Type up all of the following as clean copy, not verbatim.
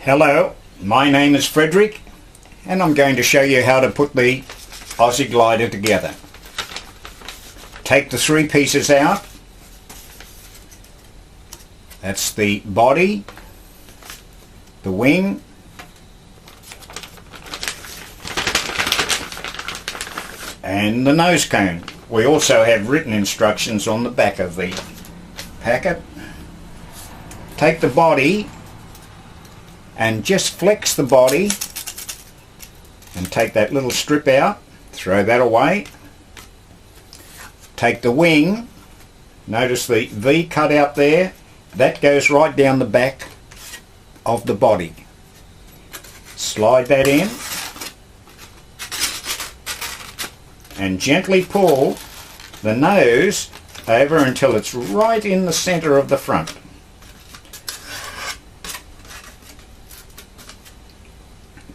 Hello, my name is Frederick and I'm going to show you how to put the Aussie Glider together. Take the three pieces out. That's the body, the wing, and the nose cone. We also have written instructions on the back of the packet. Take the body and just flex the body and take that little strip out, throw that away. Take the wing, notice the V cut out there, that goes right down the back of the body. Slide that in and gently pull the nose over until it's right in the center of the front.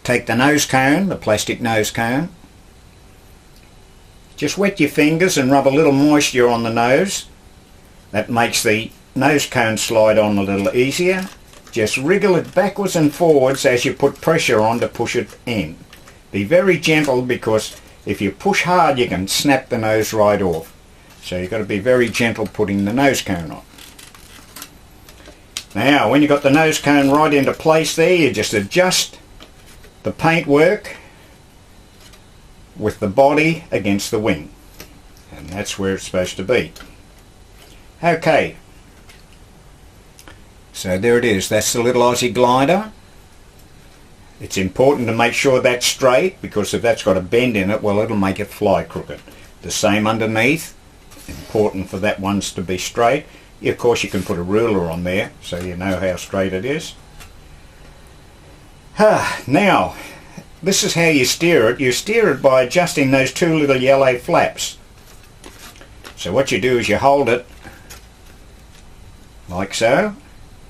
Take the nose cone, the plastic nose cone. Just wet your fingers and rub a little moisture on the nose. That makes the nose cone slide on a little easier. Just wriggle it backwards and forwards as you put pressure on to push it in. Be very gentle, because if you push hard you can snap the nose right off. So you've got to be very gentle putting the nose cone on. Now when you've got the nose cone right into place there, you just adjust the paintwork with the body against the wing, and that's where it's supposed to be. Okay, so there it is. That's the little Aussie Glider. It's important to make sure that's straight, because if that's got a bend in it, well, it'll make it fly crooked. The same underneath, important for that one's to be straight. Of course you can put a ruler on there so you know how straight it is. Now, this is how you steer it. You steer it by adjusting those two little yellow flaps. So what you do is you hold it like so,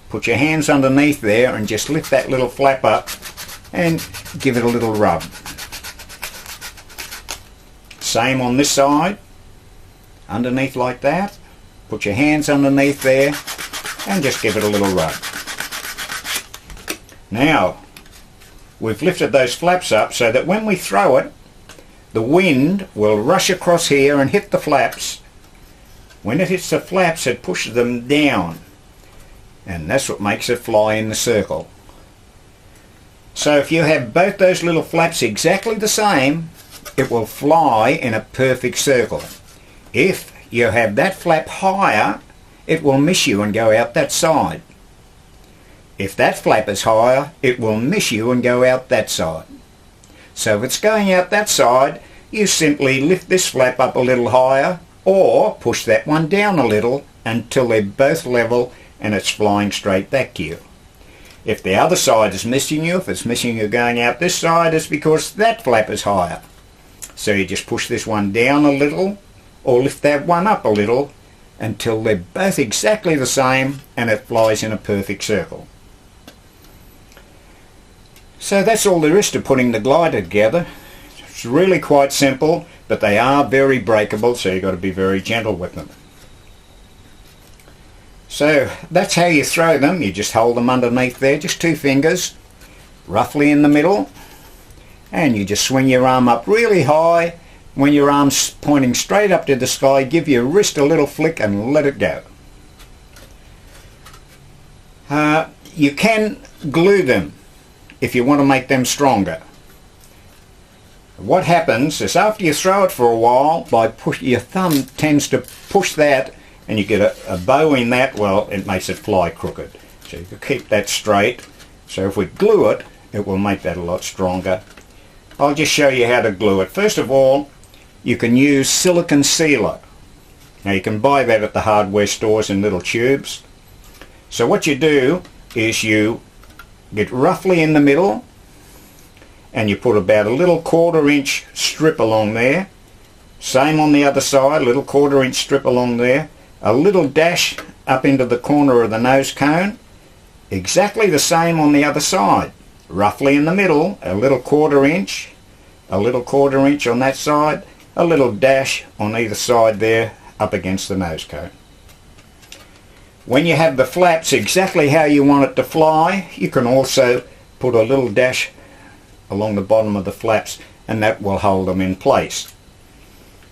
put your hands underneath there and just lift that little flap up and give it a little rub. Same on this side, underneath like that. Put your hands underneath there and just give it a little rub. Now, we've lifted those flaps up so that when we throw it, the wind will rush across here and hit the flaps. When it hits the flaps, it pushes them down, and that's what makes it fly in the circle. So if you have both those little flaps exactly the same, it will fly in a perfect circle. If you have that flap higher, it will miss you and go out that side. If that flap is higher, it will miss you and go out that side. So if it's going out that side, you simply lift this flap up a little higher, or push that one down a little until they're both level and it's flying straight back to you. If the other side is missing you, if it's missing you going out this side, it's because that flap is higher. So you just push this one down a little, or lift that one up a little, until they're both exactly the same and it flies in a perfect circle. So that's all there is to putting the glider together. It's really quite simple, but they are very breakable, so you've got to be very gentle with them. So that's how you throw them. You just hold them underneath there, just two fingers, roughly in the middle, and you just swing your arm up really high. When your arm's pointing straight up to the sky, give your wrist a little flick and let it go. You can glue them if you want to make them stronger. What happens is after you throw it for a while, your thumb tends to push that and you get a bow in that, well, it makes it fly crooked. So you can keep that straight. So if we glue it, it will make that a lot stronger. I'll just show you how to glue it. First of all, you can use silicone sealer. Now you can buy that at the hardware stores in little tubes. So what you do is you get roughly in the middle and you put about a little 1/4 inch strip along there. Same on the other side, a little 1/4 inch strip along there. A little dash up into the corner of the nose cone. Exactly the same on the other side. Roughly in the middle, a little 1/4 inch, a little 1/4 inch on that side, a little dash on either side there up against the nose cone. When you have the flaps exactly how you want it to fly, you can also put a little dash along the bottom of the flaps, and that will hold them in place.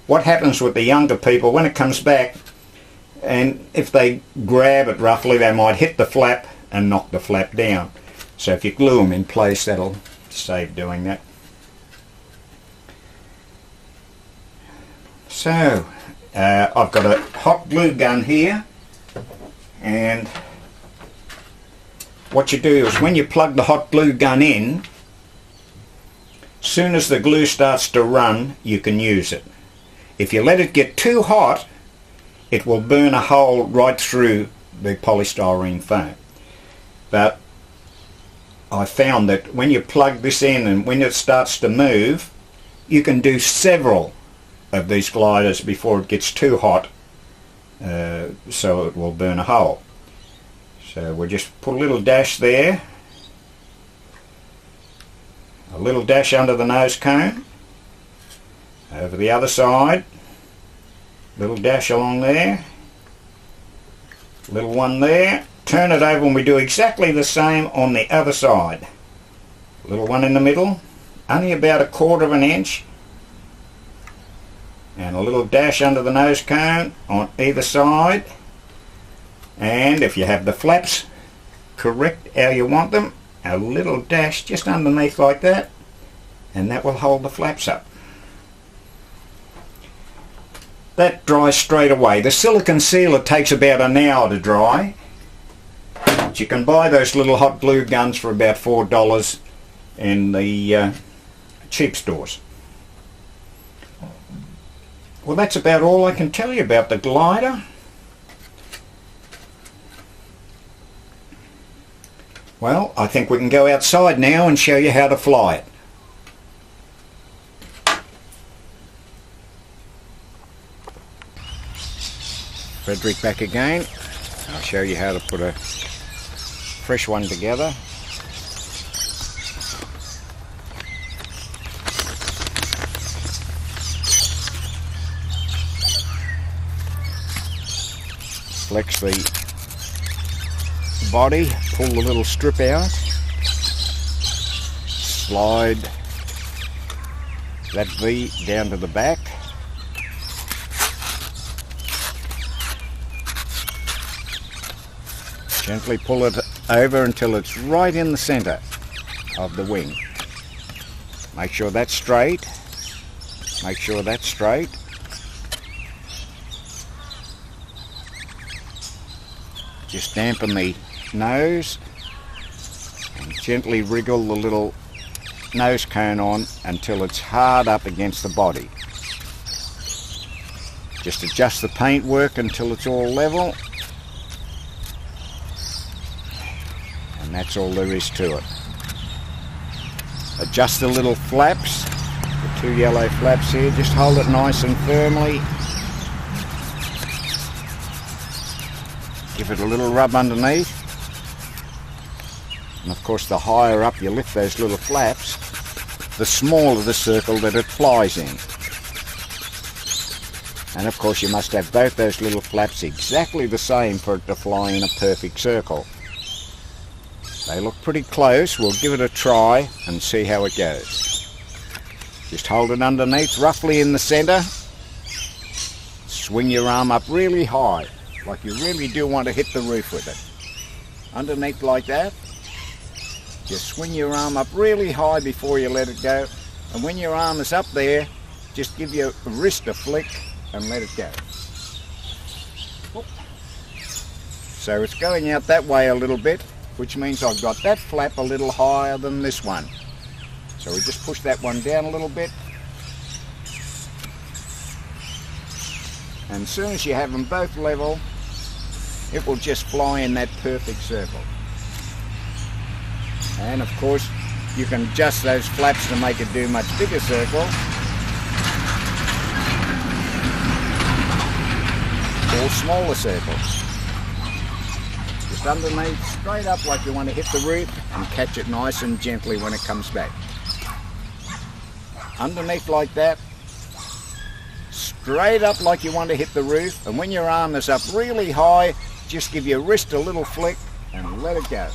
What happens with the younger people, when it comes back, and if they grab it roughly, they might hit the flap and knock the flap down. So if you glue them in place, that'll save doing that. So I've got a hot glue gun here, and what you do is when you plug the hot glue gun in, soon as the glue starts to run, you can use it. If you let it get too hot, it will burn a hole right through the polystyrene foam. But I found that when you plug this in and when it starts to move, you can do several of these gliders before it gets too hot, so it will burn a hole. So we'll just put a little dash there, a little dash under the nose cone, over the other side, little dash along there, little one there, turn it over and we do exactly the same on the other side. Little one in the middle, only about 1/4 of an inch, and a little dash under the nose cone on either side, and if you have the flaps correct how you want them, a little dash just underneath like that, and that will hold the flaps up. That dries straight away. The silicone sealer takes about an hour to dry, but you can buy those little hot glue guns for about $4 in the cheap stores. Well, that's about all I can tell you about the glider. Well, I think we can go outside now and show you how to fly it. Frederick back again. I'll show you how to put a fresh one together. Flex the body, pull the little strip out, slide that V down to the back, gently pull it over until it's right in the center of the wing. Make sure that's straight, make sure that's straight. Just dampen the nose and gently wriggle the little nose cone on until it's hard up against the body. Just adjust the paintwork until it's all level, and that's all there is to it. Adjust the little flaps, the 2 yellow flaps here, just hold it nice and firmly. Give it a little rub underneath, and of course the higher up you lift those little flaps, the smaller the circle that it flies in. And of course you must have both those little flaps exactly the same for it to fly in a perfect circle. They look pretty close. We'll give it a try and see how it goes. Just hold it underneath, roughly in the center. Swing your arm up really high, like you really do want to hit the roof with it. Underneath like that. Just swing your arm up really high before you let it go. And when your arm is up there, just give your wrist a flick and let it go. So it's going out that way a little bit, which means I've got that flap a little higher than this one. So we just push that one down a little bit. And as soon as you have them both level, it will just fly in that perfect circle. And of course, you can adjust those flaps to make it do much bigger circle, or smaller circles. Just underneath, straight up like you want to hit the roof, and catch it nice and gently when it comes back. Underneath like that, straight up like you want to hit the roof, and when your arm is up really high, just give your wrist a little flick and let it go.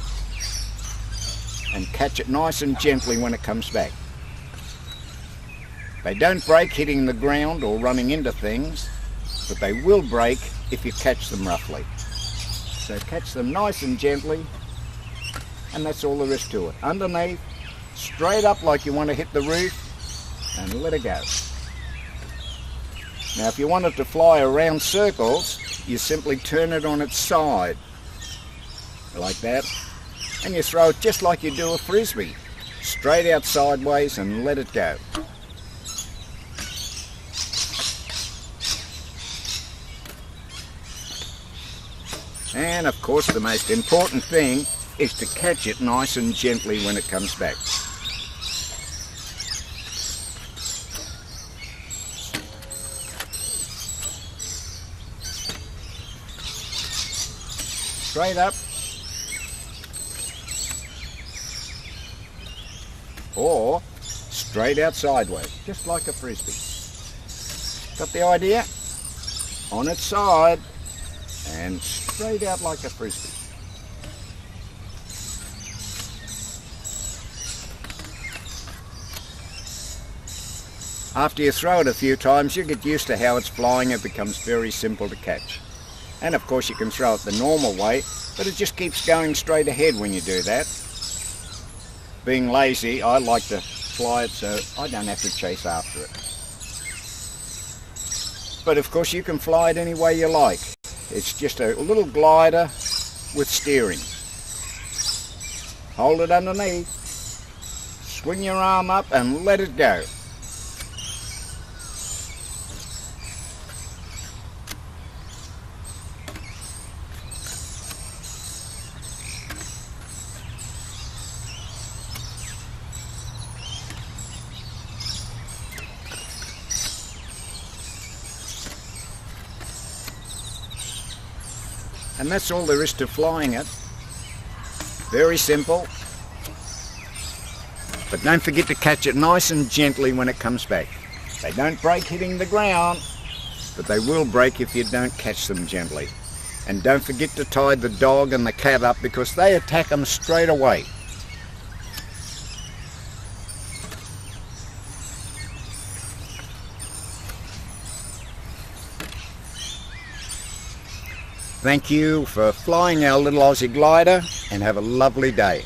and catch it nice and gently when it comes back. They don't break hitting the ground or running into things, but they will break if you catch them roughly. So catch them nice and gently, and that's all there is to it. Underneath, straight up like you want to hit the roof, and let it go. Now if you want it to fly around circles, you simply turn it on its side, like that, and you throw it just like you do a frisbee, straight out sideways and let it go. And of course the most important thing is to catch it nice and gently when it comes back. Straight up, or straight out sideways, just like a frisbee. Got the idea? On its side and straight out like a frisbee. After you throw it a few times, you get used to how it's flying. It becomes very simple to catch. And of course you can throw it the normal way, but it just keeps going straight ahead when you do that. Being lazy, I like to fly it so I don't have to chase after it. But of course you can fly it any way you like. It's just a little glider with steering. Hold it underneath, swing your arm up and let it go. And that's all there is to flying it. Very simple. But don't forget to catch it nice and gently when it comes back. They don't break hitting the ground, but they will break if you don't catch them gently. And don't forget to tie the dog and the cat up because they attack them straight away. Thank you for flying our little Aussie Glider and have a lovely day.